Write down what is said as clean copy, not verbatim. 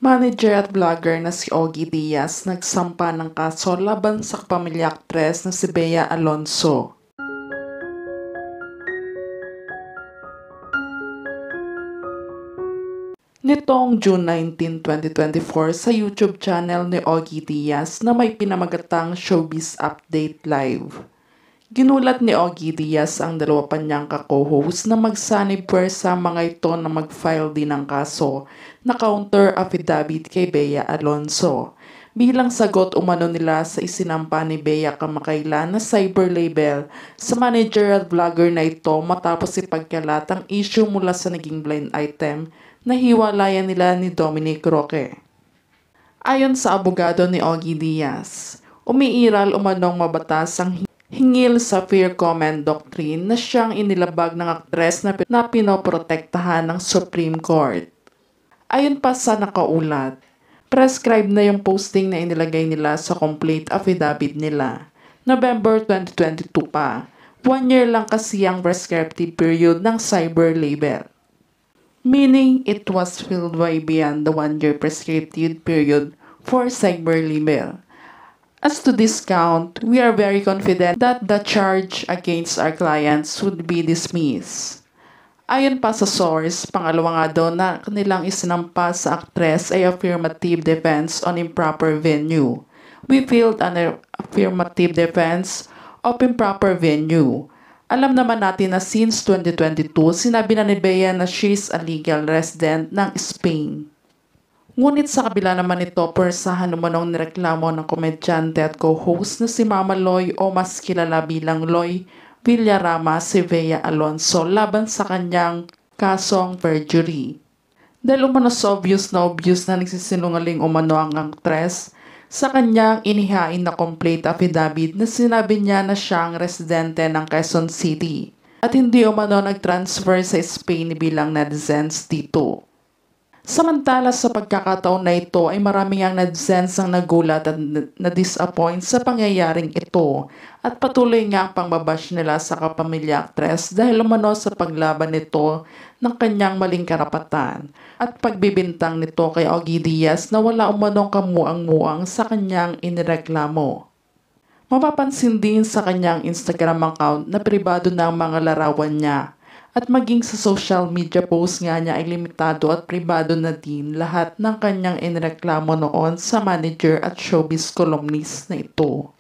Manager at vlogger na si Ogie Diaz nagsampa ng kaso laban sa kapamilya aktres na si Bea Alonzo. Nitong June 19, 2024 sa YouTube channel ni Ogie Diaz na may pinamagatang Showbiz Update Live. Ginulat ni Ogie Diaz ang dalawa pa niyang ka-co-host na magsanib sa mga ito na mag-file din ng kaso na counter affidavit kay Bea Alonzo. Bilang sagot umano nila sa isinampa ni Bea kamakailan na cyber label sa manager at vlogger na ito matapos ipagkalat ang issue mula sa naging blind item na hiwalayan nila ni Dominic Roque. Ayon sa abogado ni Ogie Diaz, umiiral umanong mabatas ang hingil sa fair comment doctrine na siyang inilabag ng aktres na pinoprotektahan ng Supreme Court. Ayon pa sa nakaulat, prescribed na yung posting na inilagay nila sa complete affidavit nila. November 2022 pa, 1 year lang kasi ang prescriptive period ng cyber label. Meaning it was filled way beyond the 1-year prescriptive period for cyber label. As to this count, we are very confident that the charge against our clients would be dismissed. Ayon pa sa source, pangalawa nga daw na kanilang isinampa sa aktres ay affirmative defense on improper venue. We filed an affirmative defense of improper venue. Alam naman natin na since 2022, sinabi na ni Bea na she's a legal resident ng Spain. Ngunit sa kabila naman ito, persahan umanong nireklamo ng komedyante at co-host na si Mama Loy o mas kilala bilang Loy Villarama si Bea Alonzo laban sa kanyang kasong perjury. Dahil umano sa obvious na nagsisinungaling umano ang aktres sa kanyang inihain na complete affidavit na sinabi niya na siyang residente ng Quezon City at hindi umano nag-transfer sa Spain bilang netizens dito. Samantala sa pagkakataon na ito ay maraming ang netizens ang nagulat at na-disappoint sa pangyayaring ito at patuloy nga ang pangbabash nila sa kapamilya aktres dahil umano sa paglaban nito ng kanyang maling karapatan at pagbibintang nito kay Ogie Diaz na wala umanong kamuang-muang sa kanyang inireklamo. Mapapansin din sa kanyang Instagram account na pribado na ang mga larawan niya. At maging sa social media post nga niya ay limitado at pribado na din lahat ng kanyang inireklamo noon sa manager at showbiz columnist na ito.